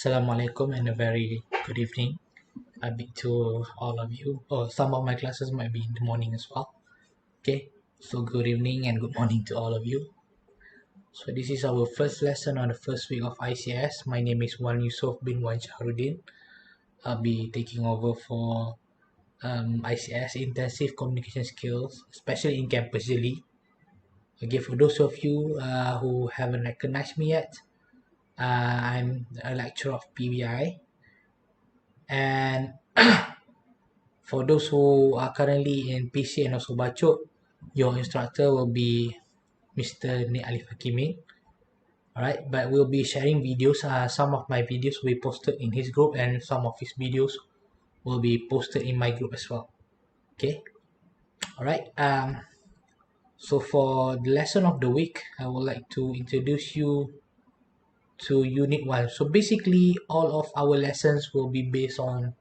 Assalamualaikum and a very good evening to all of you. Some of my classes might be in the morning as well. Okay, so good evening and good morning to all of you. So this is our first lesson on the first week of ICS. My name is Wan Yusof bin Wan Shahrudin. I'll be taking over for ICS Intensive Communication Skills, especially in Campus Jeli. Okay, for those of you who haven't recognized me yet, I'm a lecturer of PBI. And for those who are currently in PC and also Bacok, your instructor will be Mr. Nik Alif Hakimin. Alright, but we'll be sharing videos. Some of my videos will be posted in his group and some of his videos will be posted in my group as well. Okay, alright. So for the lesson of the week, I would like to introduce you to Unit 1. So basically, all of our lessons will be based on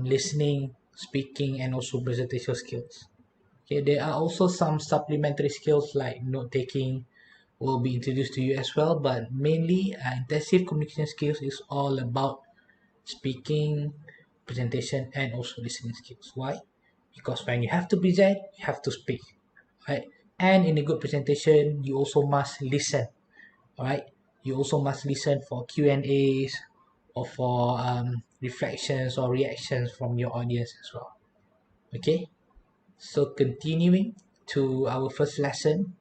listening, speaking, and also presentation skills. Okay, there are also some supplementary skills like note taking will be introduced to you as well, but mainly intensive communication skills is all about speaking, presentation, and also listening skills. Why? Because when you have to present, you have to speak, right? And in a good presentation, you also must listen, all right? You also must listen for Q&As or for reflections or reactions from your audience as well. Okay, so continuing to our first lesson,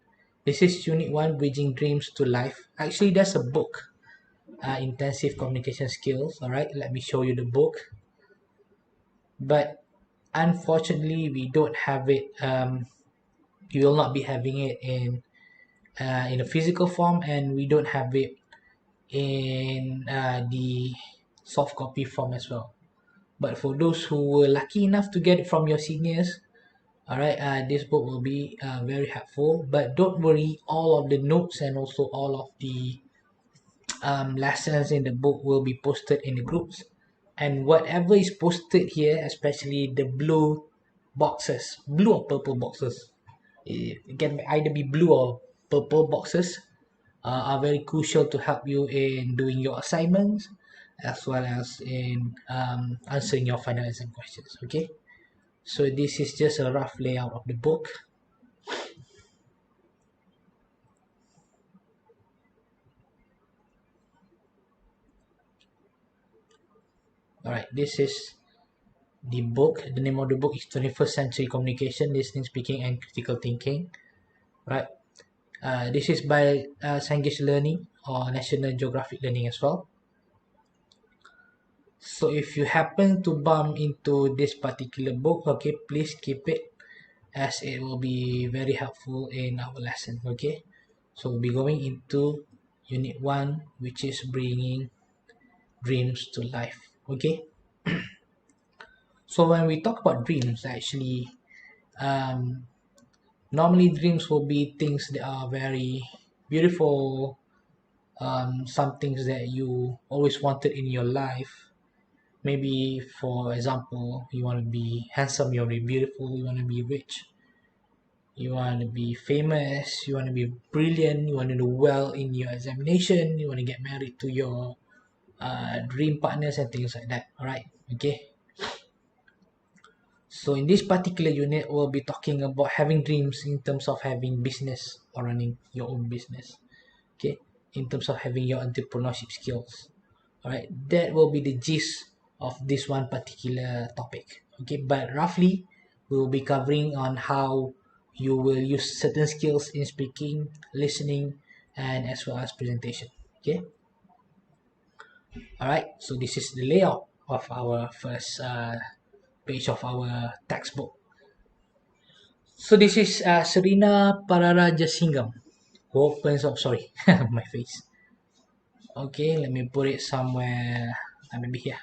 this is Unit 1, Bridging Dreams to Life. Actually, there's a book, Intensive Communication Skills. All right, let me show you the book. But unfortunately, we don't have it. You will not be having it in a physical form, and we don't have it in the soft copy form as well. But for those who were lucky enough to get it from your seniors, alright, this book will be very helpful. But don't worry, all of the notes and also all of the lessons in the book will be posted in the groups. And whatever is posted here, especially the blue boxes, blue or purple boxes, it can either be blue or purple boxes, are very crucial to help you in doing your assignments as well as in answering your final exam questions. Okay, so this is just a rough layout of the book. Alright, this is the book. The name of the book is 21st Century Communication, Listening, Speaking, and Critical Thinking. Right. This is by Cengage Learning or National Geographic Learning as well. So if you happen to bump into this particular book, okay, please keep it as it will be very helpful in our lesson. Okay, so we'll be going into Unit 1, which is Bringing Dreams to Life. Okay, so when we talk about dreams, actually, normally dreams will be things that are very beautiful, some things that you always wanted in your life. Maybe, for example, you want to be handsome, you want to be beautiful, you want to be rich, you want to be famous, you want to be brilliant, you want to do well in your examination, you want to get married to your dream partners and things like that. All right, okay. So in this particular unit, we'll be talking about having dreams in terms of having business or running your own business. Okay, in terms of having your entrepreneurship skills. All right, that will be the gist of this one particular topic. Okay, but roughly we will be covering on how you will use certain skills in speaking, listening, and as well as presentation. Okay, all right, so this is the layout of our first page of our textbook. So this is Serena Pararajasingam, who opens up, sorry, my face. Okay, let me put it somewhere, maybe here.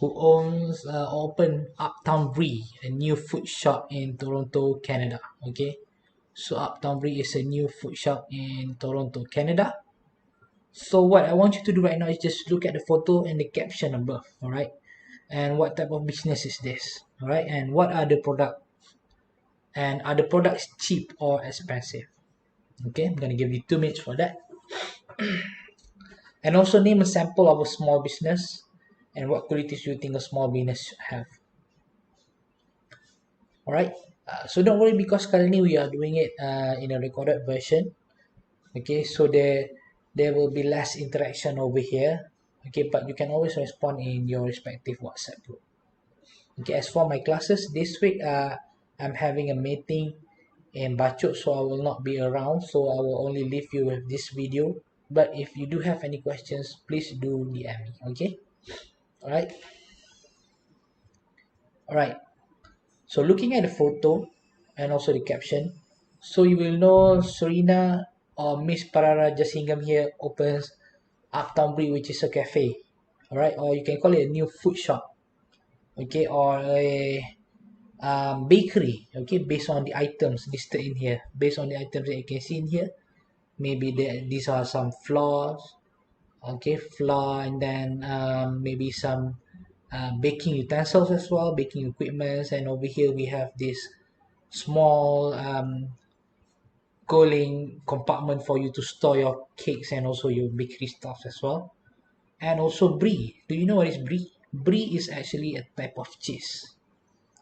Who owns open Uptown Brie, a new food shop in Toronto, Canada. Okay, so Uptown Brie is a new food shop in Toronto, Canada. So what I want you to do right now is just look at the photo and the caption above. All right, and what type of business is this? All right, and what are the products? And are the products cheap or expensive? Okay, I'm gonna give you 2 minutes for that. And also name a sample of a small business and what qualities you think a small business should have. Alright, so don't worry because currently we are doing it in a recorded version. Okay, so there will be less interaction over here. Okay, but you can always respond in your respective WhatsApp group. Okay, as for my classes this week, I'm having a meeting in Bachuk, so I will not be around, so I will only leave you with this video. But if you do have any questions, please do DM me. Okay, alright. Alright, so looking at the photo and also the caption, so you will know Serena or Miss Parara Jasingam here opens Uptown Bri, which is a cafe. Alright, or you can call it a new food shop. Okay, or a bakery. Okay, based on the items listed in here, based on the items that you can see in here, maybe these are some flours. Okay, flour, and then maybe some baking utensils as well, baking equipments. And over here we have this small cooling compartment for you to store your cakes and also your bakery stuff as well. And also brie. Do you know what is brie? Brie is actually a type of cheese.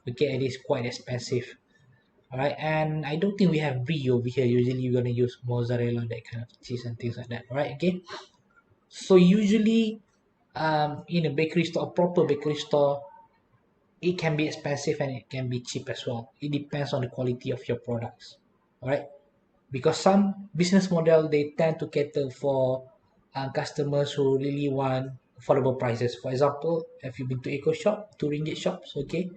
Okay, it is quite expensive. Alright, and I don't think we have brie over here. Usually you're gonna use mozzarella, that kind of cheese and things like that. Alright, okay. So usually in a bakery store, a proper bakery store, it can be expensive and it can be cheap as well. It depends on the quality of your products. Alright, because some business model they tend to cater for customers who really want affordable prices. For example, if you've been to Eco Shop, 2 ringgit shops, okay,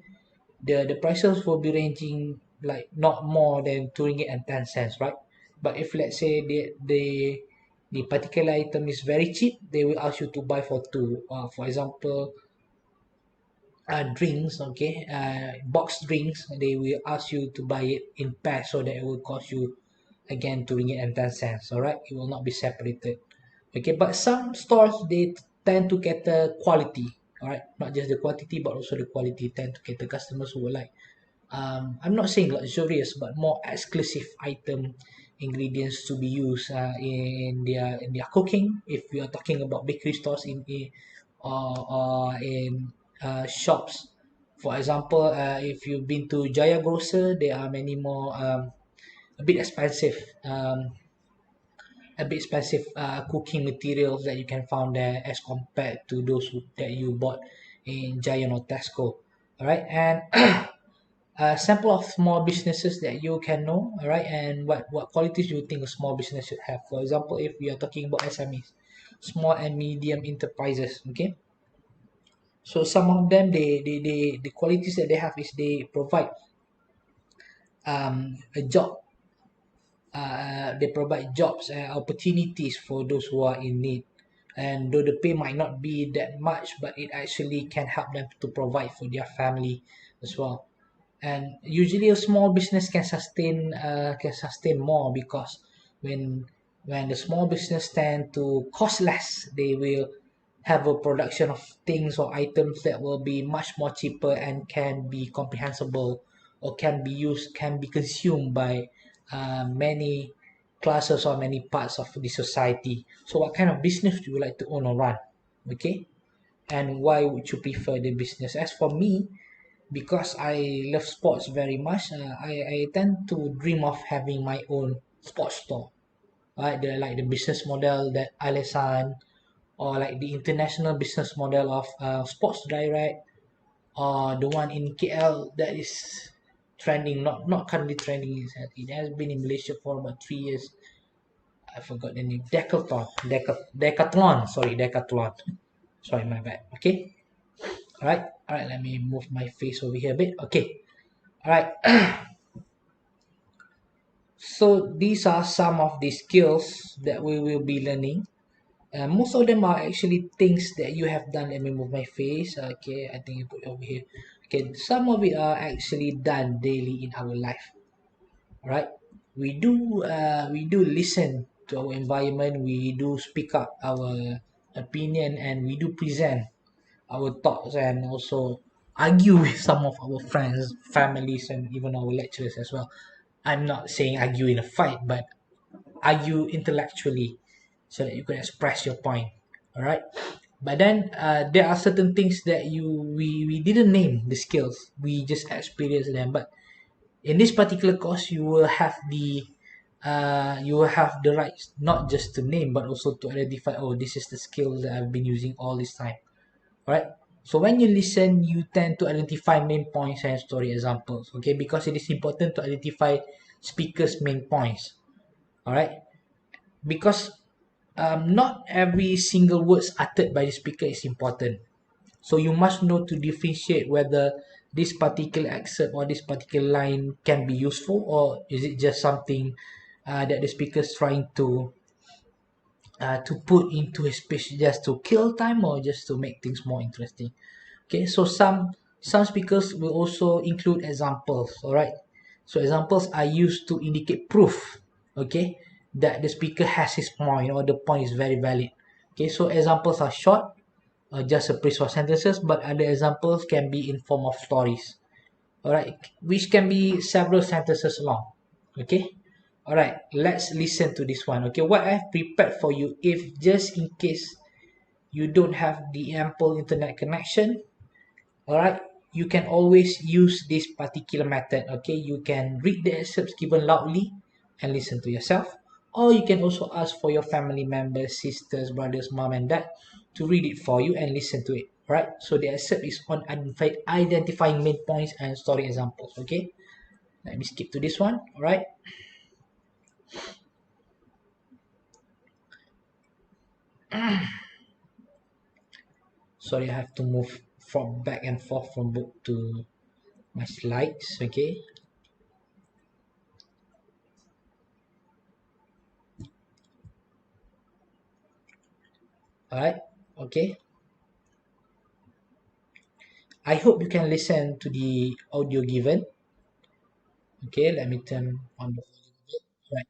the prices will be ranging like not more than 2 ringgit and 10 cents, right? But if let's say the particular item is very cheap, they will ask you to buy for two. For example, drinks, okay, box drinks, they will ask you to buy it in pairs, so that it will cost you again 2 ringgit and 10 cents. All right, it will not be separated. Okay, but some stores they tend to cater quality. All right, not just the quantity but also the quality, tend to cater customers who will like I'm not saying luxurious but more exclusive item ingredients to be used in their cooking. If we are talking about bakery stores or in shops, for example, if you've been to Jaya Grocer, there are many more a bit expensive um, cooking materials that you can find there as compared to those that you bought in Giant or Tesco. All right, and a sample of small businesses that you can know. All right, and what qualities you think a small business should have. For example, if we are talking about SMEs, small and medium enterprises. Okay, so some of them the qualities that they have is they provide a job. They provide jobs and opportunities for those who are in need, and though the pay might not be that much, but it actually can help them to provide for their family as well. And usually a small business can sustain more, because when when the small business tend to cost less, they will have a production of things or items that will be much more cheaper and can be comprehensible, or can be consumed by many classes or many parts of the society. So what kind of business do you like to own or run? Okay, and why would you prefer the business? As for me, because I love sports very much, I tend to dream of having my own sports store. Right, the business model that Alesan, or like the international business model of Sports Direct, or the one in KL that is trending, not currently trending. It has been in Malaysia for about 3 years. I forgot the name. Decathlon. Sorry, Decathlon. Sorry, my bad. Okay. All right. Let me move my face over here a bit. Okay. All right. So these are some of the skills that we will be learning. Most of them are actually things that you have done. Let me move my face. Okay, I think you put it over here. Okay, some of it are actually done daily in our life. All right, we do listen to our environment. We do speak up our opinion, and we do present our thoughts, and also argue with some of our friends, families, and even our lecturers as well. I'm not saying argue in a fight, but argue intellectually so that you can express your point. All right. But then there are certain things that we didn't name the skills. We just experienced them. But in this particular course, you will have the rights not just to name but also to identify. Oh, this is the skills that I've been using all this time. All right. So when you listen, you tend to identify main points and story examples. Okay, because it is important to identify speakers' main points. All right, because not every single words uttered by the speaker is important. So you must know to differentiate whether this particular excerpt or this particular line can be useful, or is it just something that the speaker is trying to put into his speech just to kill time or just to make things more interesting. Okay, so some speakers will also include examples. All right, so examples are used to indicate proof, okay, that the speaker has his point or the point is very valid. Okay, so examples are short, just a phrase or sentences, but other examples can be in form of stories. All right, which can be several sentences long. Okay, all right, let's listen to this one. Okay, what I've prepared for you, if just in case you don't have the ample internet connection, all right, you can always use this particular method. Okay, you can read the excerpts given loudly and listen to yourself, or you can also ask for your family members, sisters, brothers, mom and dad to read it for you and listen to it. All right, so the excerpt is on identifying main points and story examples. Okay, let me skip to this one. All right. Sorry, I have to move from back and forth from book to my slides. Okay. All right. Okay. I hope you can listen to the audio given. Okay, let me turn on the volume a bit. Right.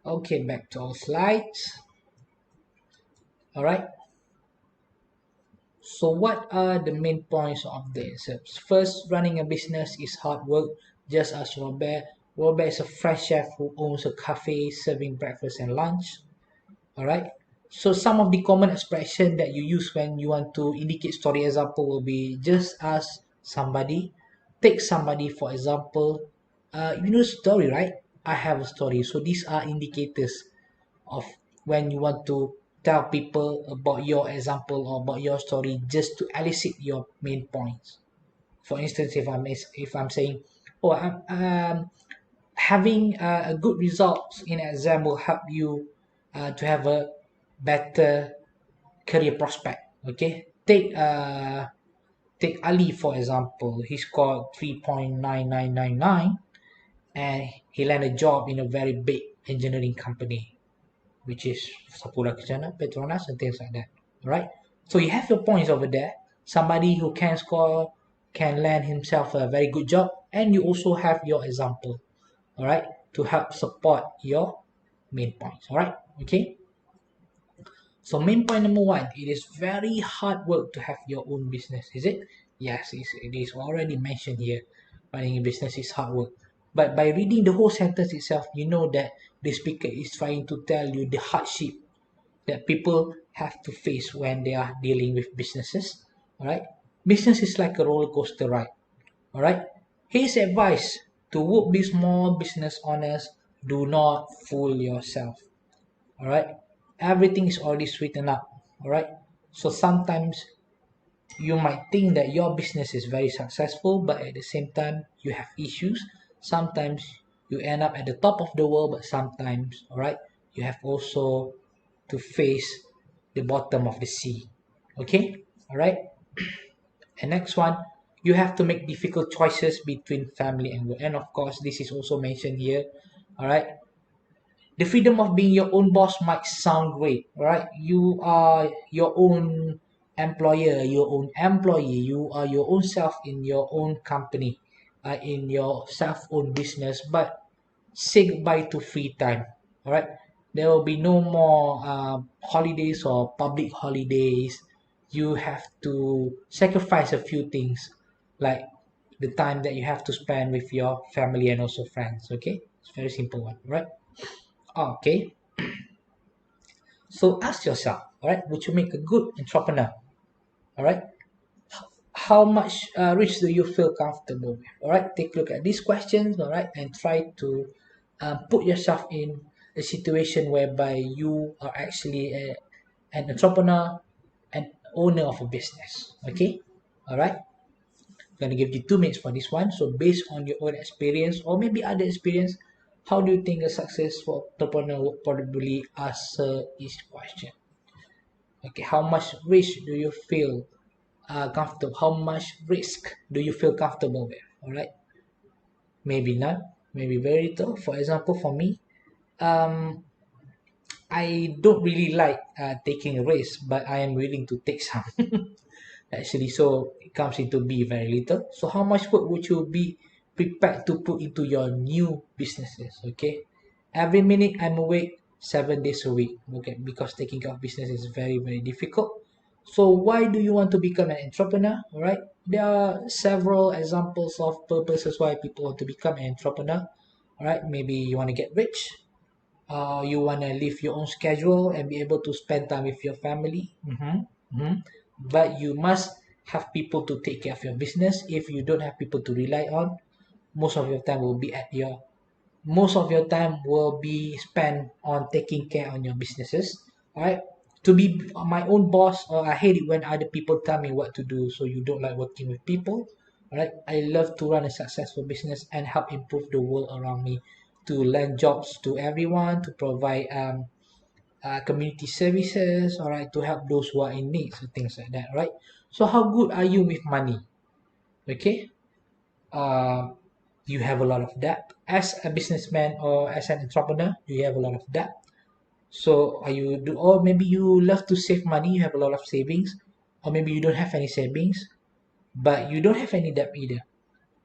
Okay, back to our slides. All right. So, what are the main points of the excerpts? First, running a business is hard work, just as Robert. Robert is a French chef who owns a cafe serving breakfast and lunch. All right. So, some of the common expression that you use when you want to indicate story example will be just as somebody. Take somebody for example. You know story, right? I have a story. So these are indicators of when you want to tell people about your example or about your story just to elicit your main points. For instance, if I'm saying, oh, I'm having a good results in exam will help you to have a better career prospect. Okay, take Ali for example. He scored 3.9999 and he landed a job in a very big engineering company, which is Sapura Kencana, Petronas, and things like that. All right. So you have your points over there. Somebody who can score can land himself a very good job, and you also have your example. All right, to help support your main points. All right. Okay. So main point number one, it is very hard work to have your own business. Is it? Yes, it is already mentioned here. Running a business is hard work. But by reading the whole sentence itself, you know that the speaker is trying to tell you the hardship that people have to face when they are dealing with businesses. All right, business is like a roller coaster ride. All right, his advice to would be small business owners: do not fool yourself. All right, everything is already sweetened up. All right, so sometimes you might think that your business is very successful, but at the same time you have issues. Sometimes you end up at the top of the world, but sometimes, all right, you have also to face the bottom of the sea. Okay, all right. And next one, You have to make difficult choices between family and work. And of course, this is also mentioned here. All right. The freedom of being your own boss might sound great, right? You are your own employer, your own employee. You are your own self in your own company, in your self-owned business. But say goodbye to free time. All right. There will be no more holidays or public holidays. You have to sacrifice a few things, like the time that you have to spend with your family and also friends. Okay, it's very simple one, right? Okay, so ask yourself, all right, would you make a good entrepreneur? All right, how much rich do you feel comfortable with? All right, take a look at these questions, all right, and try to put yourself in a situation whereby you are actually an entrepreneur and owner of a business. Okay, all right. I'm gonna give you 2 minutes for this one. So based on your own experience or maybe other experience, how do you think a successful entrepreneur would probably answer each question? Okay, how much risk do you feel comfortable? How much risk do you feel comfortable with? All right, maybe not, maybe very little. For example, for me, um, I don't really like taking a risk, but I am willing to take some. Actually, so it comes into be very little. So how much work would you be prepared to put into your new businesses? Okay, every minute I'm awake 7 days a week. Okay, because taking care of business is very difficult. So why do you want to become an entrepreneur? All right, there are several examples of purposes why people want to become an entrepreneur. All right, maybe you want to get rich. You want to live your own schedule and be able to spend time with your family. But you must have people to take care of your business. If you don't have people to rely on, most of your time will be at your most of your time will be spent on taking care on your businesses. All right, to be my own boss, I hate it when other people tell me what to do. So you don't like working with people. All right, I love to run a successful business and help improve the world around me, to lend jobs to everyone, to provide community services, all right, to help those who are in need, so things like that, right? So how good are you with money? Okay, uh, you have a lot of debt as a businessman or as an entrepreneur. Do you have a lot of debt? So are you do, or maybe you love to save money, you have a lot of savings, or maybe you don't have any savings, but you don't have any debt either,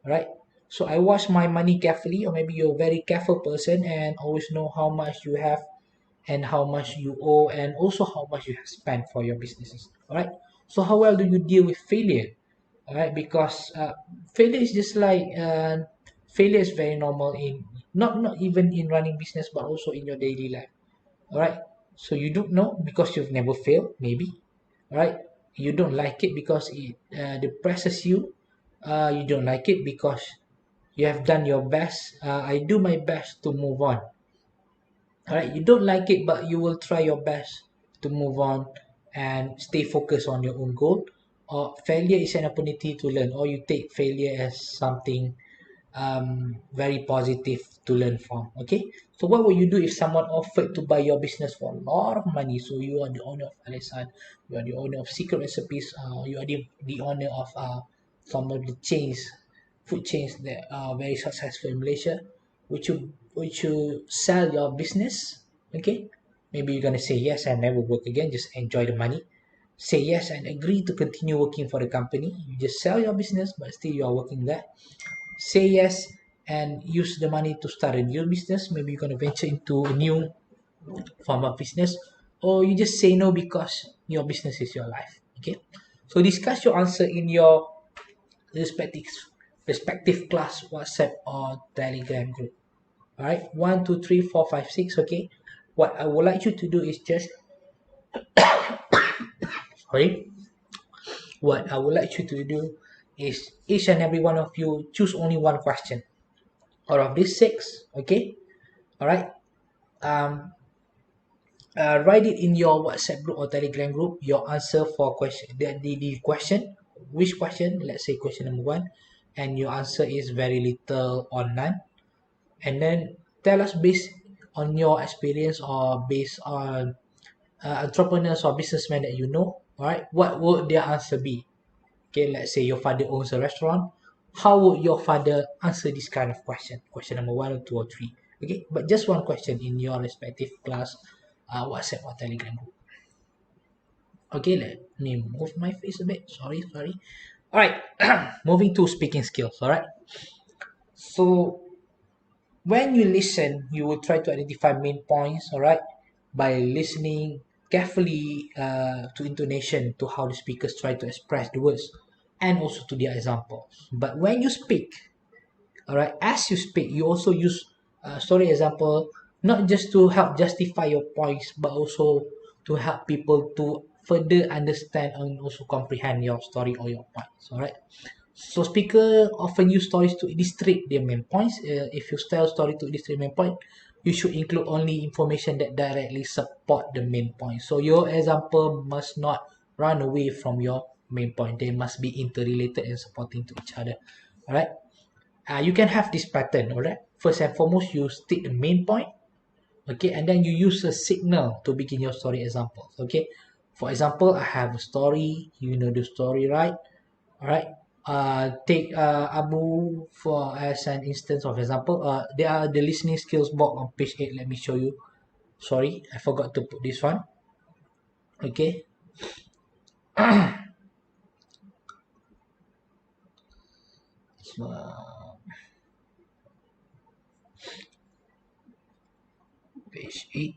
right? So I watch my money carefully, or maybe you're a very careful person and always know how much you have and how much you owe and also how much you have spent for your businesses. All right, so how well do you deal with failure? All right, because failure is just like failure is very normal in not even in running business but also in your daily life. All right, so you don't know because you've never failed, maybe. All right, you don't like it because it depresses you. You don't like it because you have done your best. I do my best to move on. All right, you don't like it but you will try your best to move on and stay focused on your own goal. Or failure is an opportunity to learn, or you take failure as something very positive to learn from. Okay, so what will you do if someone offered to buy your business for a lot of money? So you are the owner of Alisan, you are the owner of Secret Recipes, you are the owner of some of the chains, food chains that are very successful in Malaysia. Would you sell your business? Okay, maybe you're gonna say yes and never work again, just enjoy the money. Say yes and agree to continue working for the company. You just sell your business, but still you are working there. Say yes and use the money to start a new business. Maybe you're gonna venture into a new form of business, or you just say no because your business is your life. Okay, so discuss your answer in your respective respective class WhatsApp or Telegram group. All right, 1 2 3 4 5 6. Okay, what I would like you to do is just sorry. What I would like you to do is each and every one of you choose only one question out of these six. Okay, all right. Um, write it in your WhatsApp group or Telegram group. Your answer for question the question, which question? Let's say question number one, and your answer is very little or none. And then tell us based on your experience or based on entrepreneurs or businessmen that you know. All right, what would their answer be? Okay, let's say your father owns a restaurant. How would your father answer this kind of question? Question number one or two or three. Okay, but just one question in your respective class, WhatsApp or Telegram group. Okay, let me move my face a bit. Sorry. All right, moving to speaking skills. All right. So when you listen, you will try to identify main points. All right, by listening carefully to intonation, to how the speakers try to express the words, and also to their examples. But when you speak, all right, as you speak, you also use story example, not just to help justify your points, but also to help people to further understand and also comprehend your story or your points. All right. So speaker often use stories to illustrate their main points. If you tell story to illustrate main point, you should include only information that directly support the main point. So your example must not run away from your main point. They must be interrelated and supporting to each other. All right. You can have this pattern. All right. First and foremost, you state the main point. Okay, and then you use a signal to begin your story examples. Okay. For example, I have a story. You know the story, right? All right. Take Abu for as an instance of example. There are the listening skills box on page 8. Let me show you. Sorry, I forgot to put this one. Okay. So, page 8.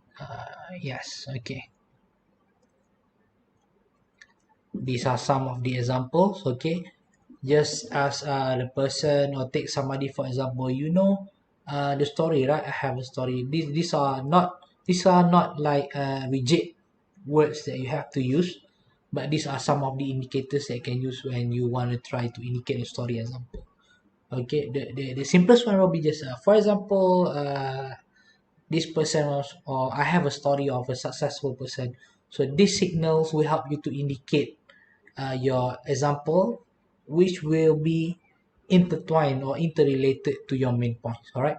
Yes. Okay. These are some of the examples. Okay. Just as the person, or take somebody for example, the story, right? I have a story. These are not like rigid words that you have to use, but these are some of the indicators that you can use when you want to try to indicate a story example. Okay, the simplest one will be just for example, this person was, or I have a story of a successful person. So these signals will help you to indicate your example, which will be intertwined or interrelated to your main points. All right,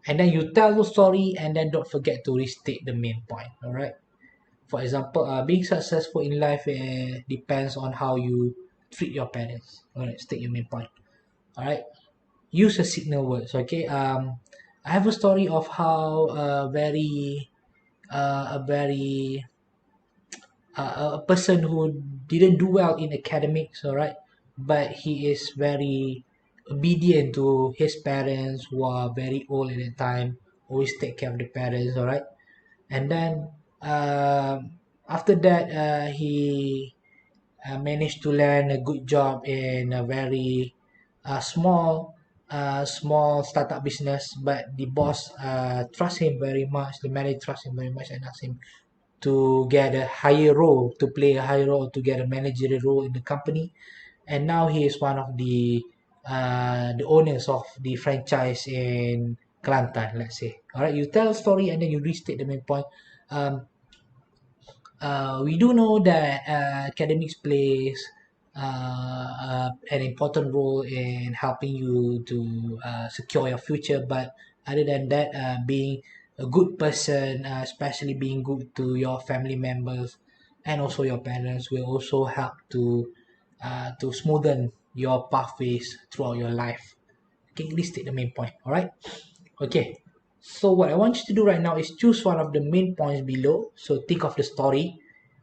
and then you tell the story, and then don't forget to restate the main point. All right. For example, being successful in life depends on how you treat your parents. All right, state your main point. All right, use a signal words. Okay. I have a story of how a very a person who didn't do well in academics, all right, but he is very obedient to his parents who are very old at the time, always take care of the parents, all right. And then after that, he managed to land a good job in a very small startup business, but the boss trusts him very much, the manager trusts him very much, and asked him to get a higher role, to play a higher role, to get a managerial role in the company. And now he is one of the owners of the franchise in Kelantan, let's say. All right, you tell a story and then you restate the main point. Um, we do know that academics plays an important role in helping you to secure your future. But other than that, being a good person, especially being good to your family members and also your parents, will also help to smoothen your pathways throughout your life. Okay, restate the main point. All right. Okay. So what I want you to do right now is choose one of the main points below. So think of the story.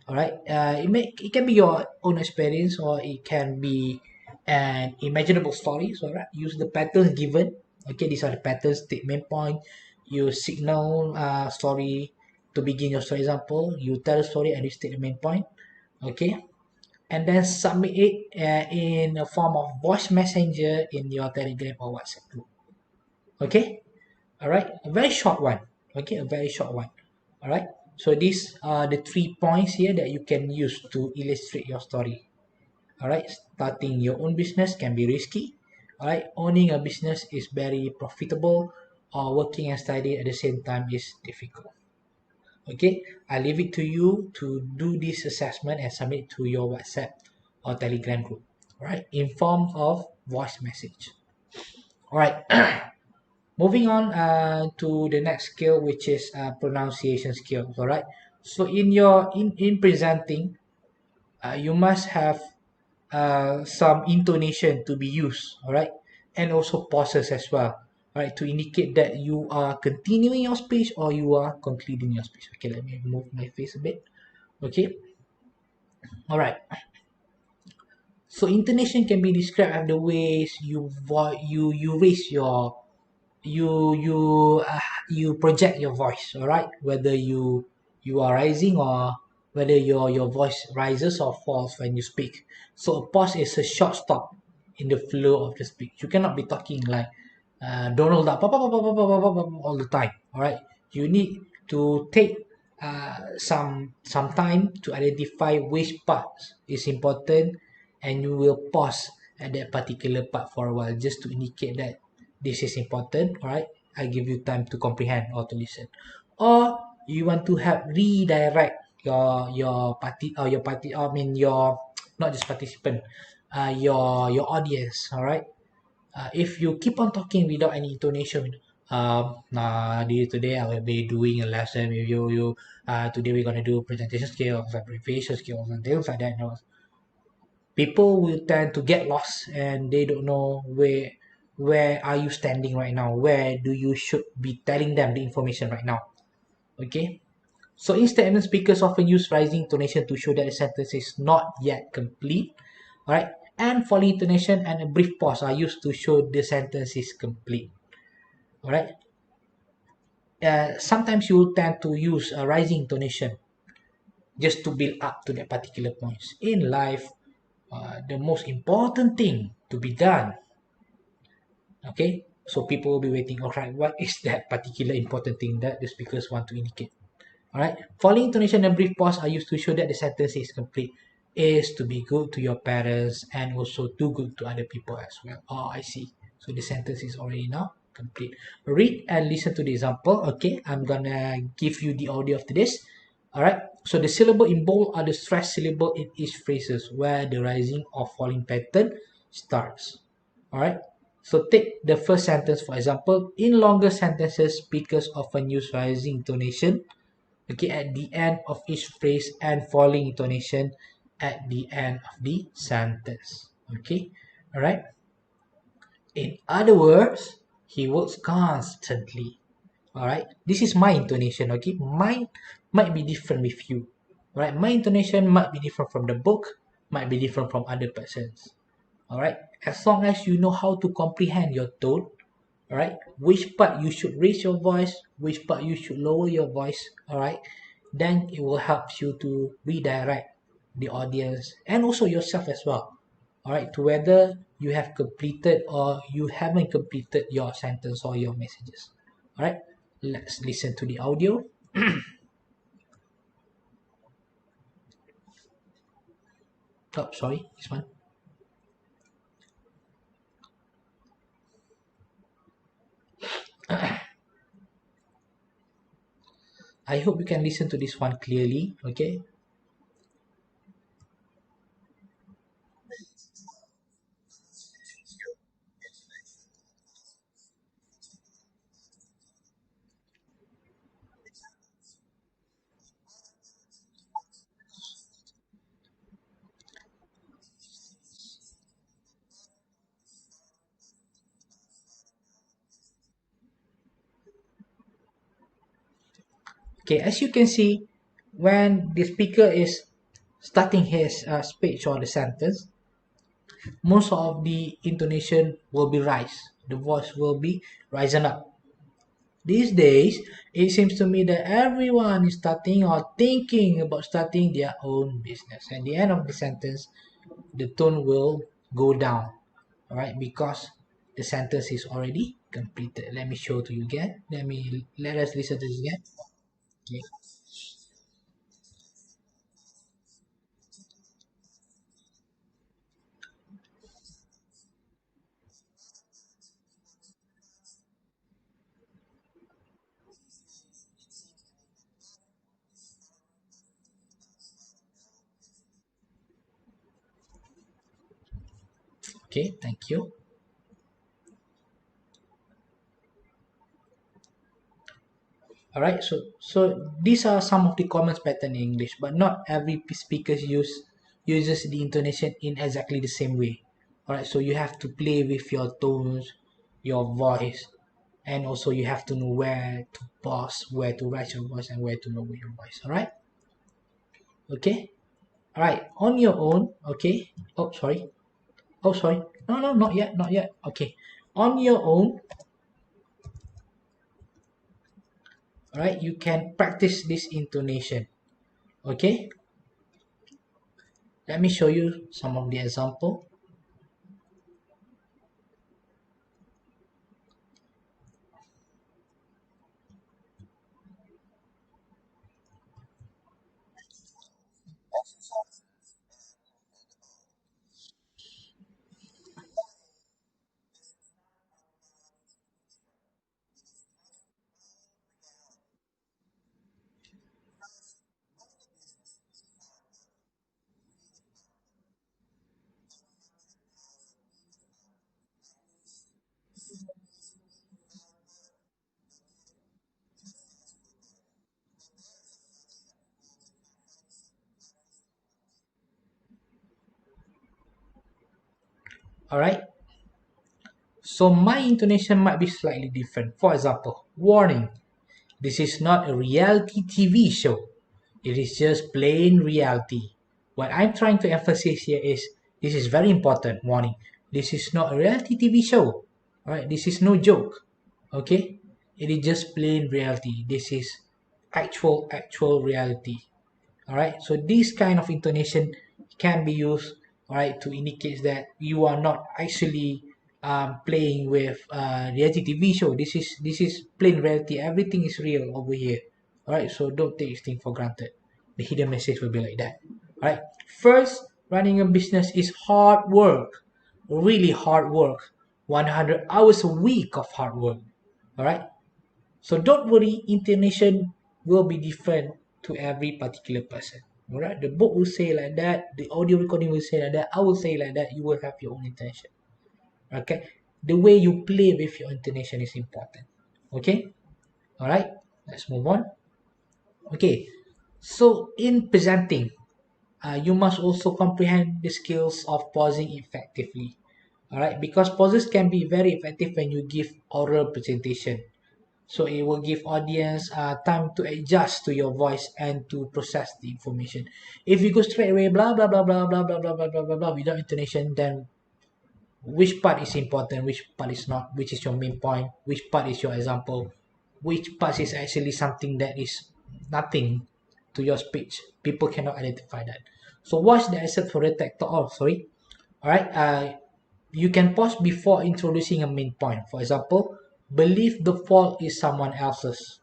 All right. It can be your own experience, or it can be an imaginable story. So all right, use the patterns given. Okay, these are the patterns. Take main point. You signal story to begin your story example. You tell the story and you state the main point. Okay, and then submit it in a form of voice messenger in your Telegram or WhatsApp group. Okay. All right, a very short one. Okay, a very short one. All right, so these are the 3 points here that you can use to illustrate your story. All right, starting your own business can be risky. All right, owning a business is very profitable, or working and studying at the same time is difficult. Okay, I leave it to you to do this assessment and submit to your WhatsApp or Telegram group. All right, in form of voice message. All right. Moving on to the next skill, which is pronunciation skills. All right. So in presenting, you must have some intonation to be used, all right, and also pauses as well, all right, to indicate that you are continuing your speech or you are concluding your speech. Okay, let me move my face a bit. Okay, all right. So intonation can be described as the ways you raise your you project your voice, all right, whether you are rising or whether your voice rises or falls when you speak. So a pause is a short stop in the flow of the speech. You cannot be talking like Donald Duck all the time, all right. You need to take some time to identify which parts is important, and you will pause at that particular part for a while just to indicate that this is important, all right. I give you time to comprehend or to listen, or you want to help redirect your party, I mean your not just participant, your audience, all right. If you keep on talking without any intonation, today I will be doing a lesson with you. Today we're gonna do presentation skills, abbreviation skills, and things like that. People will tend to get lost and they don't know where are you standing right now, where do you should be telling them the information right now. Okay, so instead speakers often use rising intonation to show that the sentence is not yet complete, all right, and falling intonation and a brief pause are used to show the sentence is complete, all right. Sometimes you will tend to use a rising intonation just to build up to that particular points in life. The most important thing to be done. Okay, so people will be waiting. All right, what is that particular important thing that the speakers want to indicate? All right, falling intonation and brief pause are used to show that the sentence is complete. Is to be good to your parents and also too good to other people as well. Oh, I see. So the sentence is already now complete. Read and listen to the example. Okay, I'm gonna give you the audio of this. All right. So the syllable in bold are the stressed syllable in each phrases where the rising or falling pattern starts. All right. So take the first sentence for example. In longer sentences, speakers often use rising intonation, okay, at the end of each phrase and falling intonation at the end of the sentence. Okay. All right. In other words, he works constantly. All right, this is my intonation. Okay, mine might be different with you. All right, my intonation might be different from the book, might be different from other persons. All right, as long as you know how to comprehend your tone, all right, which part you should raise your voice, which part you should lower your voice, all right, then it will help you to redirect the audience and also yourself as well, all right, to whether you have completed or you haven't completed your sentence or your messages. All right, let's listen to the audio. Oh, sorry, this one. I hope you can listen to this one clearly. Okay. Okay, as you can see, when the speaker is starting his speech or the sentence, most of the intonation will be rise. The voice will be rising up. These days, it seems to me that everyone is starting or thinking about starting their own business. At the end of the sentence, the tone will go down, all right, because the sentence is already completed. Let me show to you again. Let us listen to this again. Okay. Okay, thank you. All right, so these are some of the common pattern in English, but not every speakers uses the intonation in exactly the same way. Alright, so you have to play with your tones, your voice, and also you have to know where to pause, where to raise your voice, and where to lower your voice. Alright, okay, alright, on your own. Okay, sorry, no, not yet. Okay, on your own. Alright, you can practice this intonation. Okay, let me show you some of the example. Alright, so my intonation might be slightly different. For example, warning, this is not a reality TV show. It is just plain reality. What I'm trying to emphasize here is this is very important. Warning, this is not a reality TV show. Alright, this is no joke. Okay, it is just plain reality. This is actual reality. Alright, so this kind of intonation can be used, alright, to indicate that you are not actually playing with reality TV show. This is plain reality. Everything is real over here. Alright, so don't take this thing for granted. The hidden message will be like that. Alright, first, running a business is hard work, really hard work. 100 hours a week of hard work. Alright, so don't worry, intonation will be different to every particular person. Alright, the book will say like that, the audio recording will say like that, I will say like that, you will have your own intention. Okay, the way you play with your intonation is important. Okay, alright, let's move on. Okay, so in presenting, you must also comprehend the skills of pausing effectively. Alright, because pauses can be very effective when you give oral presentation. So it will give audience time to adjust to your voice and to process the information. If you go straight away, blah blah blah blah blah blah blah blah blah blah blah without intonation, then which part is important, which part is not, which is your main point, which part is your example, which part is actually something that is nothing to your speech. People cannot identify that. So watch the asset for the tech talk. Oh, sorry. All right. You can pause before introducing a main point. For example, believe the fault is someone else's.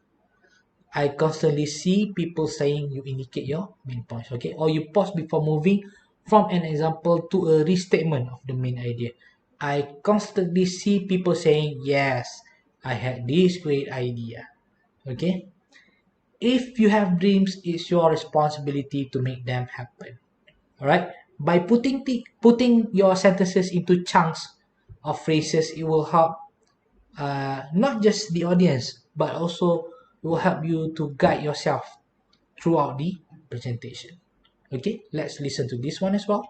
I constantly see people saying you indicate your main points, okay? Or you pause before moving from an example to a restatement of the main idea. I constantly see people saying, yes, I had this great idea, okay? If you have dreams, it's your responsibility to make them happen, all right? By putting your sentences into chunks of phrases, it will help not just the audience, but also it will help you to guide yourself throughout the presentation. Okay, let's listen to this one as well.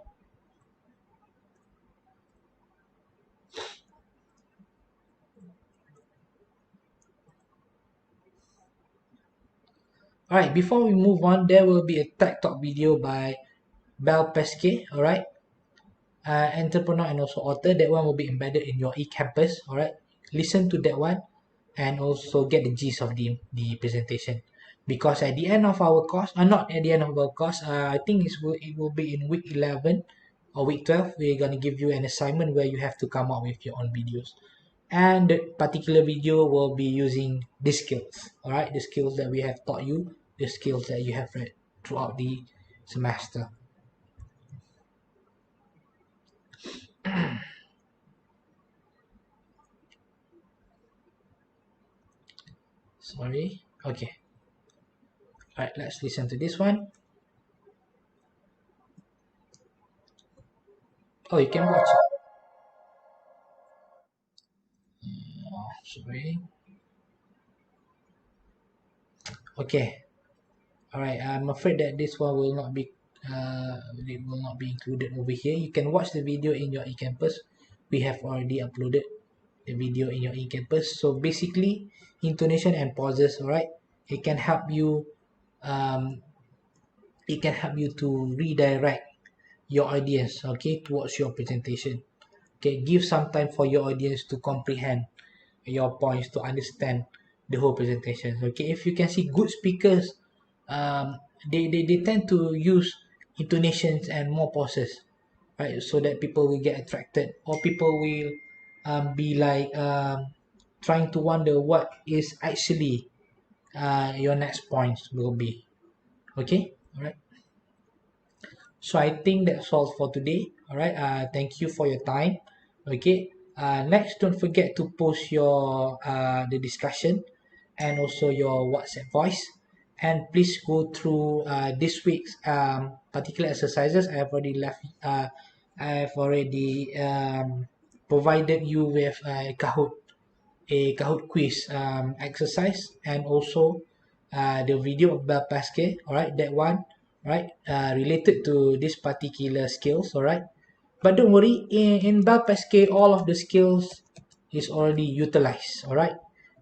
Alright, before we move on, there will be a tech talk video by Belle Pesquet, alright, entrepreneur and also author. That one will be embedded in your e-campus, alright. Listen to that one and also get the gist of the presentation. Because at the end of our course, not at the end of our course, I think it will be in week 11 or week 12. We're going to give you an assignment where you have to come up with your own videos. And the particular video will be using the skills, all right, the skills that we have taught you, the skills that you have read throughout the semester. Sorry, okay, all right, let's listen to this one. Oh, you can watch it. Sorry. Okay, all right, I'm afraid that this one will not be it will not be included over here. You can watch the video in your eCampus. We have already uploaded the video in your eCampus. So basically, intonation and pauses, all right, it can help you um, it can help you to redirect your audience, okay, towards your presentation. Okay, give some time for your audience to comprehend your points, to understand the whole presentation. Okay, if you can see good speakers, um, they tend to use intonations and more pauses, right, so that people will get attracted, or people will be like trying to wonder what is actually your next points will be. Okay, all right. So I think that's all for today. All right. Thank you for your time. Okay. Next, don't forget to post your the discussion and also your WhatsApp voice. And please go through this week's particular exercises. I've already provided you with a Kahoot quiz exercise, and also the video of Bell Pascal, all right, that one, right, related to this particular skills, all right. But don't worry, in Bell Pascal, all of the skills is already utilized, all right.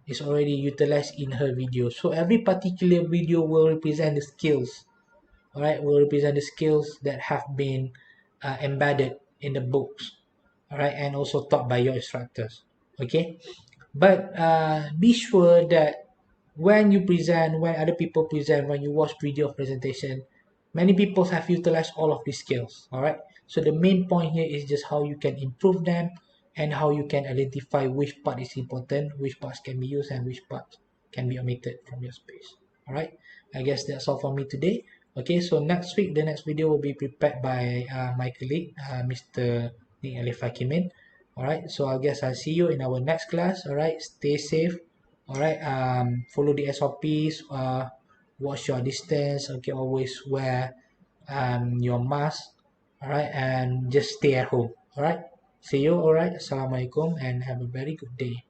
It's already utilized in her video. So every particular video will represent the skills, all right, will represent the skills that have been embedded in the books, all right, and also taught by your instructors. Okay, but be sure that when you present, when other people present, when you watch video presentation, many people have utilized all of these skills. All right. So the main point here is just how you can improve them, and how you can identify which part is important, which parts can be used, and which parts can be omitted from your space. All right. I guess that's all for me today. Okay. So next week, the next video will be prepared by my colleague, Mr. Nick Alif Hakimin. All right, so I guess I'll see you in our next class. All right, stay safe. All right, follow the SOPs, watch your distance. Okay, always wear your mask. All right, and just stay at home. All right, see you. All right, assalamualaikum, and have a very good day.